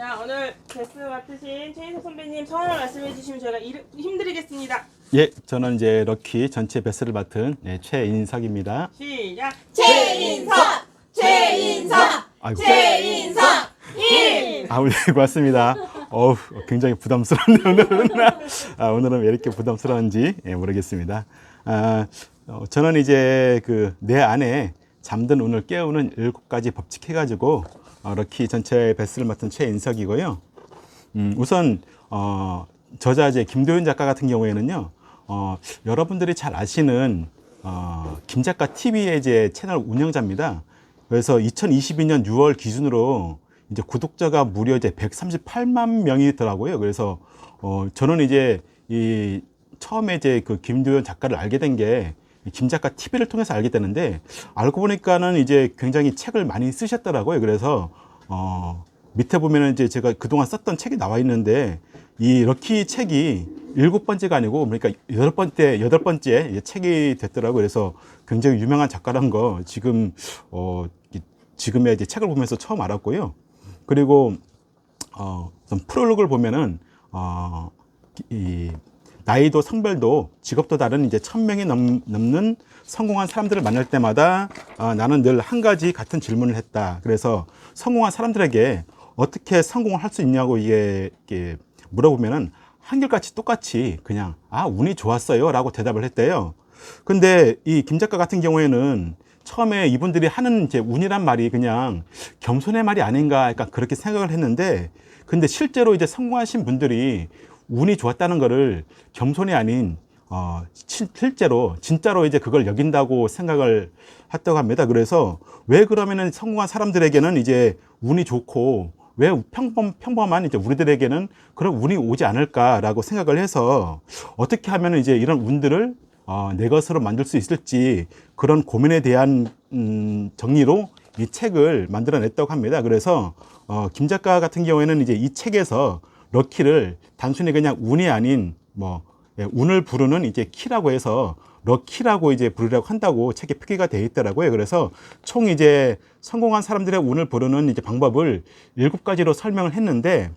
자, 오늘 베스 맡으신 최인석 선배님 성함을 말씀해 주시면 저희가 힘드리겠습니다. 예, 저는 이제 럭키 전체 베스를 맡은 최인석입니다. 시작! 최인석! 아이고. 최인석! 네, 고맙습니다. 굉장히 부담스럽네요, 오늘은. 오늘은 왜 이렇게 부담스러운지 모르겠습니다. 저는 이제 내 안에 잠든 운을 깨우는 7가지 법칙 해가지고 럭키 전체 베스를 맡은 최인석이고요. 우선 저자 이제 김도윤 작가 같은 경우에는요, 여러분들이 잘 아시는 김 작가 TV의 이제 채널 운영자입니다. 그래서 2022년 6월 기준으로 이제 구독자가 무려 이제 138만 명이더라고요. 그래서 저는 이제 처음에 이제 김도윤 작가를 알게 된 게 김 작가 TV를 통해서 알게 되는데, 알고 보니까는 이제 굉장히 책을 많이 쓰셨더라고요. 그래서 밑에 보면은 이제 제가 그동안 썼던 책이 나와 있는데, 이 럭키 책이 7번째가 아니고, 그러니까 8번째 책이 됐더라고요. 그래서 굉장히 유명한 작가란 거 지금의 이제 책을 보면서 처음 알았고요. 그리고 프롤로그를 보면은 이 나이도 성별도 직업도 다른 이제 1000명이 넘는 성공한 사람들을 만날 때마다 나는 늘 한 가지 같은 질문을 했다. 그래서 성공한 사람들에게 어떻게 성공을 할 수 있냐고 이게 물어보면은 한결같이 똑같이 그냥 운이 좋았어요 라고 대답을 했대요. 근데 이 김 작가 같은 경우에는 처음에 이분들이 하는 이제 운이란 말이 그냥 겸손의 말이 아닌가 약간 그렇게 생각을 했는데, 근데 실제로 이제 성공하신 분들이 운이 좋았다는 거를 겸손이 아닌 실제로 진짜로 이제 그걸 여긴다고 생각을 했다고 합니다. 그래서 왜 그러면은 성공한 사람들에게는 이제 운이 좋고 왜 평범한 이제 우리들에게는 그런 운이 오지 않을까라고 생각을 해서 어떻게 하면 이제 이런 운들을 내 것으로 만들 수 있을지 그런 고민에 대한 정리로 이 책을 만들어냈다고 합니다. 그래서 김 작가 같은 경우에는 이제 이 책에서 럭키를 단순히 그냥 운이 아닌 운을 부르는 이제 키라고 해서 럭키라고 이제 부르려고 한다고 책에 표기가 되어 있더라고요. 그래서 총 이제 성공한 사람들의 운을 부르는 이제 방법을 7가지로 설명을 했는데,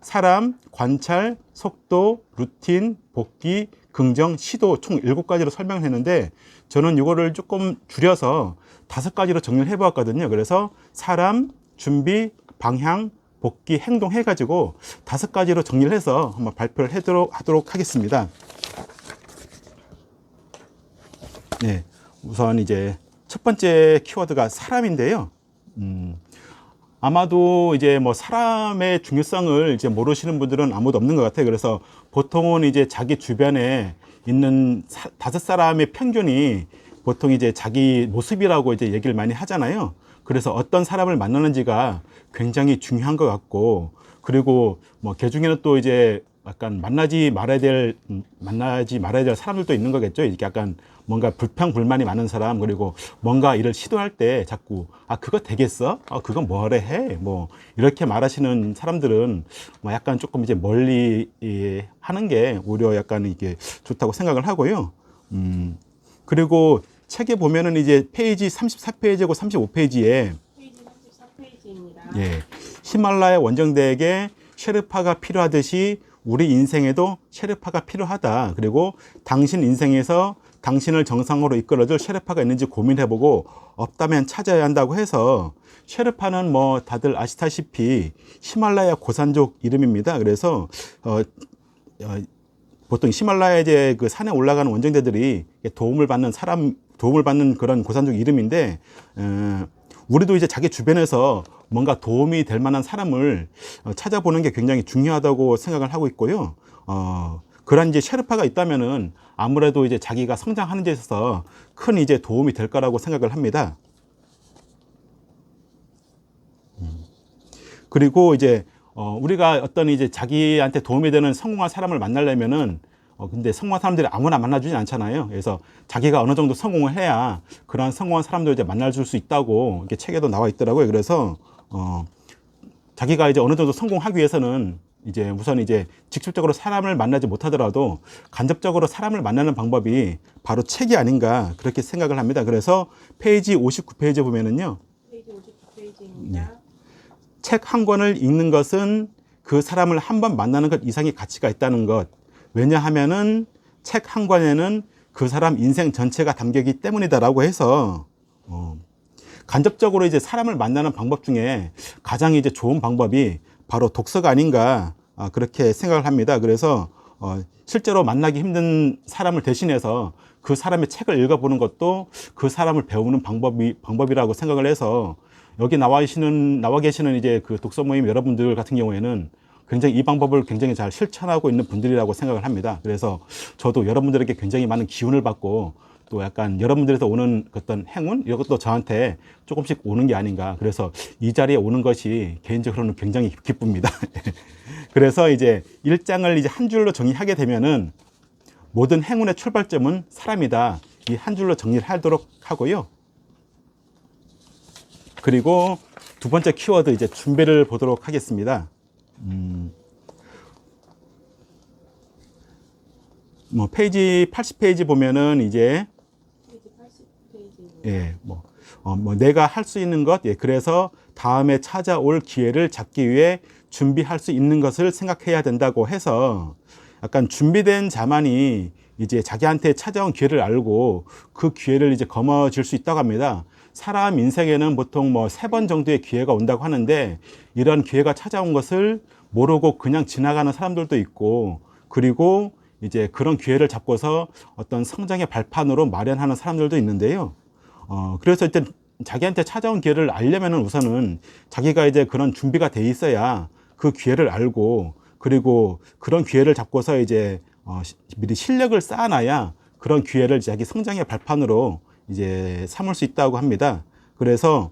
사람, 관찰, 속도, 루틴, 복귀, 긍정, 시도 총 7가지로 설명을 했는데, 저는 이거를 조금 줄여서 5가지로 정리를 해보았거든요. 그래서 사람, 준비, 방향, 복귀, 행동 해가지고 5가지로 정리를 해서 한번 발표를 하도록 하겠습니다. 네, 우선 이제 첫 번째 키워드가 사람인데요. 아마도 이제 사람의 중요성을 이제 모르시는 분들은 아무도 없는 것 같아요. 그래서 보통은 이제 자기 주변에 있는 5사람의 평균이 보통 이제 자기 모습이라고 이제 얘기를 많이 하잖아요. 그래서 어떤 사람을 만나는지가 굉장히 중요한 것 같고, 그리고 걔 중에는 또 이제 약간 만나지 말아야 될 사람들도 있는 거겠죠. 이렇게 약간 뭔가 불평불만이 많은 사람, 그리고 뭔가 일을 시도할 때 자꾸 그거 되겠어? 그건 뭐래 해? 이렇게 말하시는 사람들은 약간 조금 이제 멀리 하는 게 오히려 약간 이게 좋다고 생각을 하고요. 그리고 책에 보면은 이제 페이지 34페이지고 35페이지에 페이지 34페이지입니다. 예, 히말라야 원정대에게 셰르파가 필요하듯이 우리 인생에도 셰르파가 필요하다. 그리고 당신 인생에서 당신을 정상으로 이끌어줄 셰르파가 있는지 고민해보고 없다면 찾아야 한다고 해서, 셰르파는 다들 아시다시피 히말라야 고산족 이름입니다. 그래서 보통 히말라야 이제 그 산에 올라가는 원정대들이 도움을 받는 그런 고산족 이름인데, 우리도 이제 자기 주변에서 뭔가 도움이 될 만한 사람을 찾아보는 게 굉장히 중요하다고 생각을 하고 있고요. 그런 이제 셰르파가 있다면은 아무래도 이제 자기가 성장하는 데 있어서 큰 이제 도움이 될 거라고 생각을 합니다. 그리고 이제 우리가 어떤 이제 자기한테 도움이 되는 성공한 사람을 만나려면은 근데 성공한 사람들이 아무나 만나주진 않잖아요. 그래서 자기가 어느 정도 성공을 해야 그런 성공한 사람들 이제 만나줄 수 있다고 이렇게 책에도 나와 있더라고요. 그래서 자기가 이제 어느 정도 성공하기 위해서는 이제 우선 이제 직접적으로 사람을 만나지 못하더라도 간접적으로 사람을 만나는 방법이 바로 책이 아닌가 그렇게 생각을 합니다. 그래서 페이지 59페이지에 보면은요. 페이지 59페이지입니다. 책 한 권을 읽는 것은 그 사람을 한 번 만나는 것 이상의 가치가 있다는 것. 왜냐하면은 책 한 권에는 그 사람 인생 전체가 담겨 있기 때문이다라고 해서 간접적으로 이제 사람을 만나는 방법 중에 가장 이제 좋은 방법이 바로 독서가 아닌가 그렇게 생각을 합니다. 그래서 실제로 만나기 힘든 사람을 대신해서 그 사람의 책을 읽어보는 것도 그 사람을 배우는 방법이라고 생각을 해서 여기 나와 계시는 이제 그 독서 모임 여러분들 같은 경우에는 굉장히 이 방법을 굉장히 잘 실천하고 있는 분들이라고 생각을 합니다. 그래서 저도 여러분들에게 굉장히 많은 기운을 받고 또 약간 여러분들에서 오는 어떤 행운 이것도 저한테 조금씩 오는 게 아닌가. 그래서 이 자리에 오는 것이 개인적으로는 굉장히 기쁩니다. 그래서 이제 일장을 이제 한 줄로 정리하게 되면은 모든 행운의 출발점은 사람이다. 이 한 줄로 정리를 하도록 하고요. 그리고 두 번째 키워드 이제 준비를 보도록 하겠습니다. 뭐 페이지 80페이지 보면은 이제 페이지 80페이지. 예, 내가 할 수 있는 것, 예, 그래서 다음에 찾아올 기회를 잡기 위해 준비할 수 있는 것을 생각해야 된다고 해서 약간 준비된 자만이 이제 자기한테 찾아온 기회를 알고 그 기회를 이제 거머쥘 수 있다고 합니다. 사람 인생에는 보통 뭐 3번 정도의 기회가 온다고 하는데 이런 기회가 찾아온 것을 모르고 그냥 지나가는 사람들도 있고 그리고 이제 그런 기회를 잡고서 어떤 성장의 발판으로 마련하는 사람들도 있는데요. 그래서 일단 자기한테 찾아온 기회를 알려면은 우선은 자기가 이제 그런 준비가 돼 있어야 그 기회를 알고 그리고 그런 기회를 잡고서 이제 미리 실력을 쌓아놔야 그런 기회를 자기 성장의 발판으로 이제 삼을 수 있다고 합니다. 그래서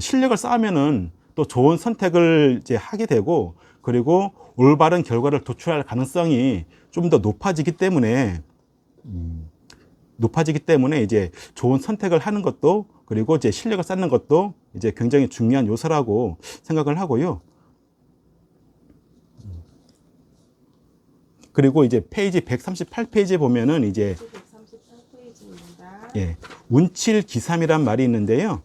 실력을 쌓으면은 또 좋은 선택을 이제 하게 되고 그리고 올바른 결과를 도출할 가능성이 좀 더 높아지기 때문에 이제 좋은 선택을 하는 것도 그리고 이제 실력을 쌓는 것도 이제 굉장히 중요한 요소라고 생각을 하고요. 그리고 이제 페이지 138페이지에 보면은 이제 138페이지입니다. 예, 운칠기삼이란 말이 있는데요.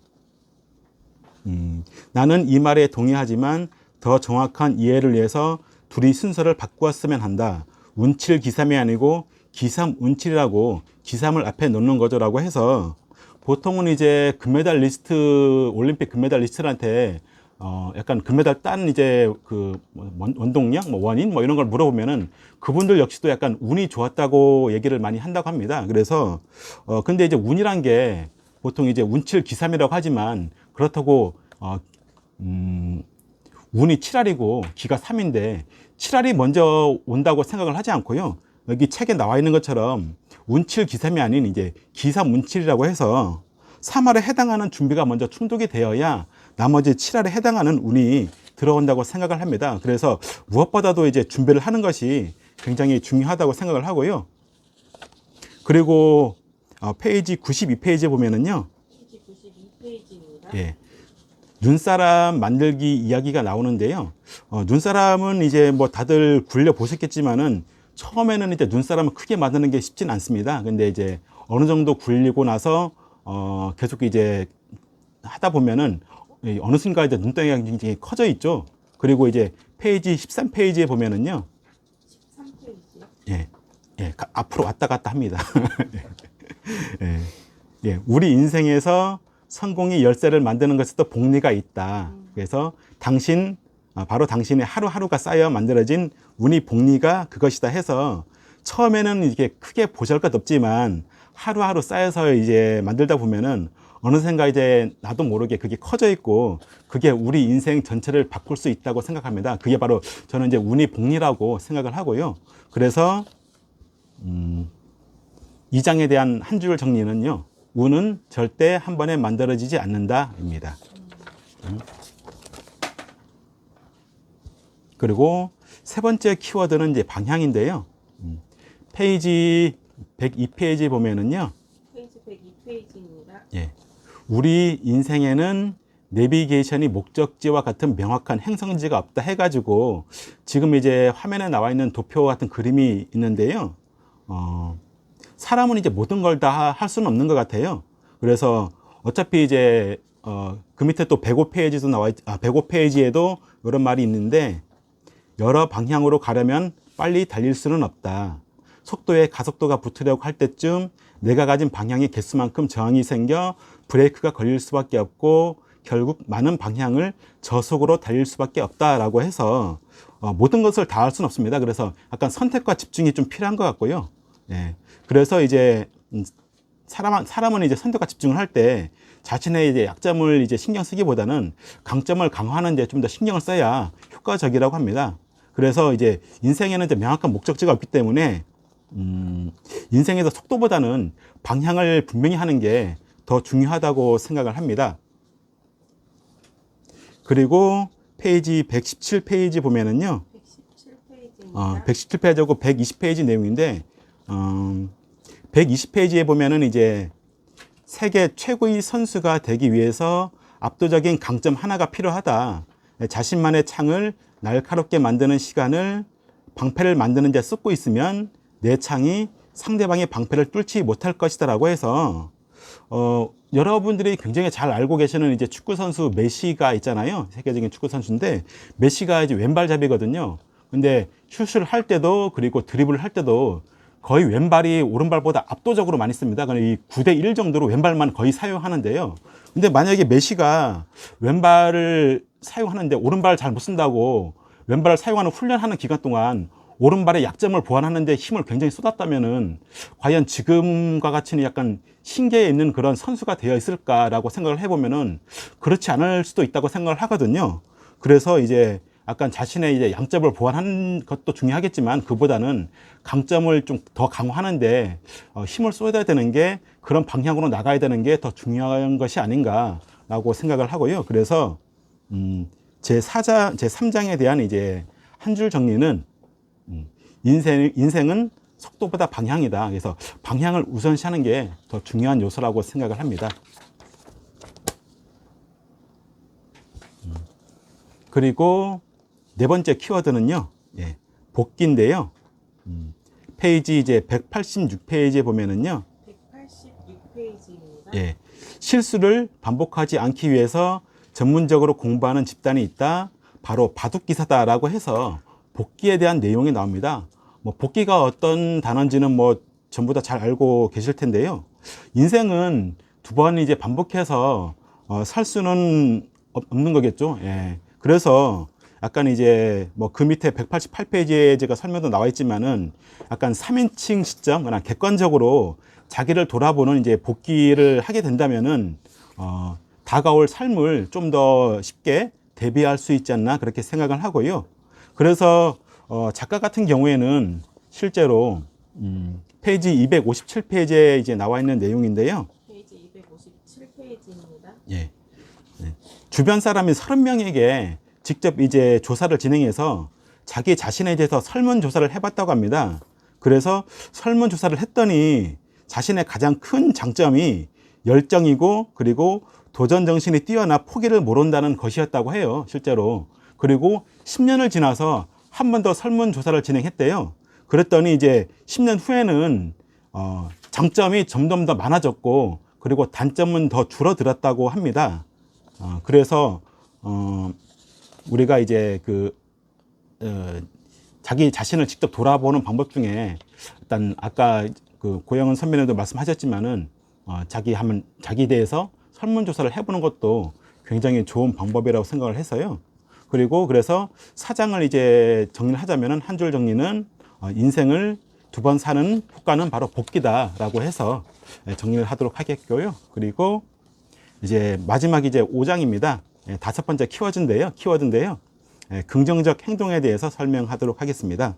나는 이 말에 동의하지만 더 정확한 이해를 위해서 둘이 순서를 바꾸었으면 한다. 운칠기삼이 아니고 기삼운칠이라고 기삼을 앞에 놓는 거죠라고 해서 보통은 이제 금메달리스트 올림픽 금메달리스트한테 약간 금메달 딴 이제 그 원동력 뭐 원인 뭐 이런 걸 물어보면은 그분들 역시도 약간 운이 좋았다고 얘기를 많이 한다고 합니다. 그래서 근데 이제 운이란 게 보통 이제 운칠기삼이라고 하지만 그렇다고 운이 7할이고 기가 3인데 7할이 먼저 온다고 생각을 하지 않고요. 여기 책에 나와 있는 것처럼 운칠기삼이 아닌 이제 기삼운칠이라고 해서 3할에 해당하는 준비가 먼저 충족이 되어야 나머지 7할에 해당하는 운이 들어온다고 생각을 합니다. 그래서 무엇보다도 이제 준비를 하는 것이 굉장히 중요하다고 생각을 하고요. 그리고 페이지 92페이지에 보면은요. 페이지 92페이지입니다. 예. 눈사람 만들기 이야기가 나오는데요. 눈사람은 이제 뭐 다들 굴려 보셨겠지만은 처음에는 이제 눈사람을 크게 만드는 게 쉽진 않습니다. 근데 이제 어느 정도 굴리고 나서 계속 이제 하다 보면은 어느 순간 이제 눈덩이가 굉장히 커져 있죠. 그리고 이제 페이지 13페이지에 보면은요. 13페이지요? 예. 예. 앞으로 왔다 갔다 합니다. 예. 예. 우리 인생에서 성공의 열쇠를 만드는 것에도 복리가 있다. 그래서 바로 당신의 하루하루가 쌓여 만들어진 운이 복리가 그것이다 해서 처음에는 이게 크게 보잘것 없지만 하루하루 쌓여서 이제 만들다 보면은 어느샌가 이제 나도 모르게 그게 커져 있고 그게 우리 인생 전체를 바꿀 수 있다고 생각합니다. 그게 바로 저는 이제 운이 복리라고 생각을 하고요. 그래서 이 장에 대한 한 줄 정리는요. 운은 절대 한 번에 만들어지지 않는다입니다. 그리고 세 번째 키워드는 이제 방향인데요. 페이지 102페이지 보면은요. 페이지 102페이지입니다. 예. 우리 인생에는 내비게이션이 목적지와 같은 명확한 행성지가 없다 해가지고 지금 이제 화면에 나와 있는 도표 같은 그림이 있는데요. 사람은 이제 모든 걸 다 할 수는 없는 것 같아요. 그래서 어차피 이제 그 밑에 또 105페이지도 105페이지에도 이런 말이 있는데, 여러 방향으로 가려면 빨리 달릴 수는 없다. 속도에 가속도가 붙으려고 할 때쯤 내가 가진 방향의 개수만큼 저항이 생겨 브레이크가 걸릴 수밖에 없고 결국 많은 방향을 저속으로 달릴 수밖에 없다라고 해서 모든 것을 다 할 수는 없습니다. 그래서 약간 선택과 집중이 좀 필요한 것 같고요. 예. 그래서 이제 사람은 이제 선택과 집중을 할 때 자신의 이제 약점을 이제 신경 쓰기보다는 강점을 강화하는 데 좀 더 신경을 써야 효과적이라고 합니다. 그래서 이제 인생에는 이제 명확한 목적지가 없기 때문에 인생에서 속도보다는 방향을 분명히 하는 게 더 중요하다고 생각을 합니다. 그리고 페이지 117페이지 보면은요. 117페이지입니다. 117페이지하고 120페이지 내용인데 120페이지에 보면은 이제 세계 최고의 선수가 되기 위해서 압도적인 강점 하나가 필요하다. 자신만의 창을 날카롭게 만드는 시간을 방패를 만드는 데 쓰고 있으면 내 창이 상대방의 방패를 뚫지 못할 것이다라고 해서 여러분들이 굉장히 잘 알고 계시는 이제 축구 선수 메시가 있잖아요. 세계적인 축구 선수인데 메시가 이제 왼발잡이거든요. 근데 슛을 할 때도 그리고 드리블을 할 때도 거의 왼발이 오른발보다 압도적으로 많이 씁니다. 이 9대 1 정도로 왼발만 거의 사용하는데요. 근데 만약에 메시가 왼발을 사용하는데 오른발을 잘 못 쓴다고 왼발을 사용하는 훈련하는 기간 동안 오른발의 약점을 보완하는 데 힘을 굉장히 쏟았다면은 과연 지금과 같이는 약간 신기에 있는 그런 선수가 되어 있을까라고 생각을 해보면은 그렇지 않을 수도 있다고 생각을 하거든요. 그래서 이제 약간 자신의 이제 양점을 보완하는 것도 중요하겠지만 그보다는 강점을 좀 더 강화하는데 힘을 쏟아야 되는 게 그런 방향으로 나가야 되는 게 더 중요한 것이 아닌가라고 생각을 하고요. 그래서 제 3장에 대한 이제 한 줄 정리는 인생은 속도보다 방향이다. 그래서 방향을 우선시하는 게 더 중요한 요소라고 생각을 합니다. 그리고 네 번째 키워드는요, 복귀인데요. 페이지 이제 186페이지에 보면은요, 186페이지입니다. 실수를 반복하지 않기 위해서 전문적으로 공부하는 집단이 있다. 바로 바둑기사다라고 해서 복귀에 대한 내용이 나옵니다. 뭐 복귀가 어떤 단어인지는 뭐 전부 다 잘 알고 계실 텐데요. 인생은 두 번 이제 반복해서 살 수는 없는 거겠죠. 그래서 약간 이제 뭐 그 밑에 188페이지에 제가 설명도 나와 있지만은 약간 3인칭 시점, 그냥 객관적으로 자기를 돌아보는 이제 복귀를 하게 된다면은 다가올 삶을 좀 더 쉽게 대비할 수 있지 않나 그렇게 생각을 하고요. 그래서 작가 같은 경우에는 실제로 페이지 257페이지에 이제 나와 있는 내용인데요. 페이지 257페이지입니다. 주변 사람이 30명에게 직접 이제 조사를 진행해서 자기 자신에 대해서 설문조사를 해봤다고 합니다. 그래서 설문조사를 했더니 자신의 가장 큰 장점이 열정이고 그리고 도전 정신이 뛰어나 포기를 모른다는 것이었다고 해요, 실제로. 그리고 10년을 지나서 한 번 더 설문조사를 진행했대요. 그랬더니 이제 10년 후에는 장점이 점점 더 많아졌고 그리고 단점은 더 줄어들었다고 합니다. 그래서 우리가 이제 자기 자신을 직접 돌아보는 방법 중에 일단 아까 그 고영은 선배님도 말씀하셨지만은 자기에 대해서 설문조사를 해보는 것도 굉장히 좋은 방법이라고 생각을 해서요. 그리고 그래서 4장을 이제 정리를 하자면은 한 줄 정리는 인생을 두 번 사는 효과는 바로 복귀다라고 해서 정리를 하도록 하겠고요. 그리고 이제 마지막 이제 5장입니다. 다섯 번째 키워드인데요. 긍정적 행동에 대해서 설명하도록 하겠습니다.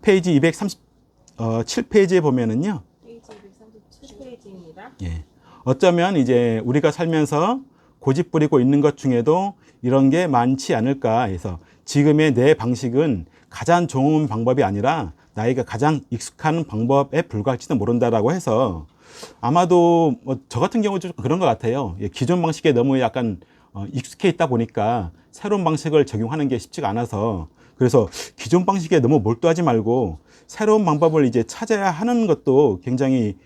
페이지 237페이지에 보면은요. 페이지 237페이지입니다. 어쩌면 이제 우리가 살면서 고집 부리고 있는 것 중에도 이런 게 많지 않을까 해서 지금의 내 방식은 가장 좋은 방법이 아니라 나에게 가장 익숙한 방법에 불과할지도 모른다라고 해서 아마도 저 같은 경우도 좀 그런 것 같아요. 기존 방식에 너무 약간 익숙해 있다 보니까 새로운 방식을 적용하는 게 쉽지가 않아서 그래서 기존 방식에 너무 몰두하지 말고 새로운 방법을 이제 찾아야 하는 것도 굉장히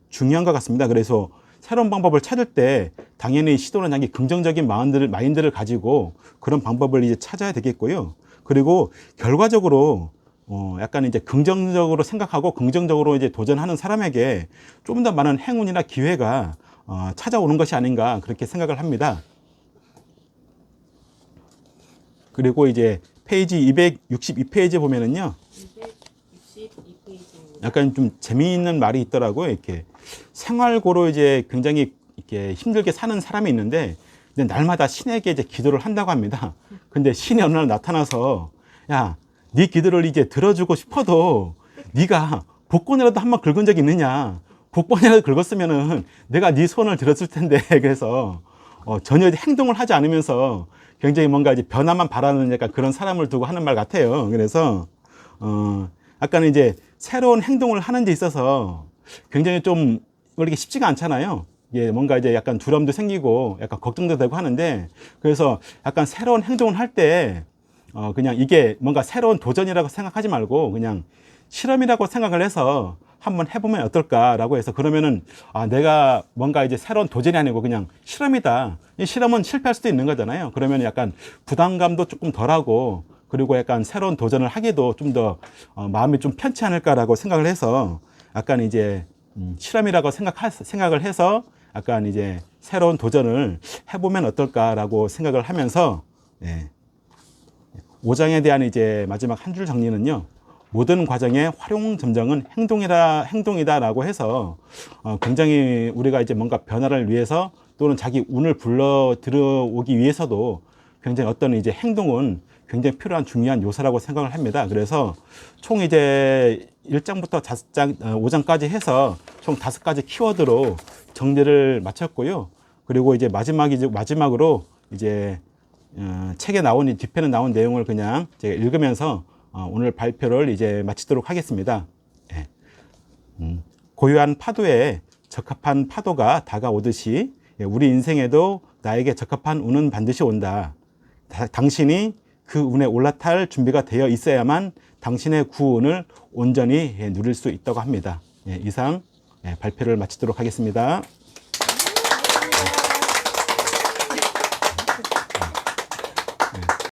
중요한 것 같습니다. 그래서 새로운 방법을 찾을 때 당연히 시도는 자기 긍정적인 마인드를 가지고 그런 방법을 이제 찾아야 되겠고요. 그리고 결과적으로 약간 이제 긍정적으로 생각하고 긍정적으로 이제 도전하는 사람에게 좀 더 많은 행운이나 기회가 찾아오는 것이 아닌가 그렇게 생각을 합니다. 그리고 이제 페이지 262페이지 보면은요. 262페이지입니다. 약간 좀 재미있는 말이 있더라고요. 이렇게 생활고로 이제 굉장히 이렇게 힘들게 사는 사람이 있는데, 근데 날마다 신에게 이제 기도를 한다고 합니다. 근데 신이 어느 날 나타나서, 야, 네 기도를 이제 들어주고 싶어도 네가 복권이라도 한번 긁은 적이 있느냐? 복권이라도 긁었으면은 내가 네 소원을 들었을 텐데. 그래서 전혀 행동을 하지 않으면서 굉장히 뭔가 이제 변화만 바라는 약간 그런 사람을 두고 하는 말 같아요. 그래서 약간 이제 새로운 행동을 하는 데 있어서 굉장히 좀 이렇게 쉽지가 않잖아요. 예, 뭔가 이제 약간 두려움도 생기고 약간 걱정도 되고 하는데, 그래서 약간 새로운 행동을 할 때 그냥 이게 뭔가 새로운 도전이라고 생각하지 말고 그냥 실험이라고 생각을 해서 한번 해보면 어떨까라고 해서, 그러면은 내가 뭔가 이제 새로운 도전이 아니고 그냥 실험이다. 이 실험은 실패할 수도 있는 거잖아요. 그러면 약간 부담감도 조금 덜하고, 그리고 약간 새로운 도전을 하기도 좀 더 마음이 좀 편치 않을까라고 생각을 해서 약간 이제 실험이라고 생각을 해서 약간 이제 새로운 도전을 해보면 어떨까라고 생각을 하면서, 예. 5장에 대한 이제 마지막 한 줄 정리는요. 모든 과정의 활용 점정은 행동이다라고 해서 굉장히 우리가 이제 뭔가 변화를 위해서 또는 자기 운을 불러 들어오기 위해서도 굉장히 어떤 이제 행동은 굉장히 필요한 중요한 요소라고 생각을 합니다. 그래서 총 이제 1장부터 5장까지 해서 총 5가지 키워드로 정리를 마쳤고요. 그리고 이제 마지막으로 이제 책에 나온 이 뒤편에 나온 내용을 그냥 제가 읽으면서 오늘 발표를 이제 마치도록 하겠습니다. 예. 고요한 파도에 적합한 파도가 다가오듯이 우리 인생에도 나에게 적합한 운은 반드시 온다. 당신이 그 운에 올라탈 준비가 되어 있어야만 당신의 구운을 온전히 누릴 수 있다고 합니다. 예, 이상 발표를 마치도록 하겠습니다.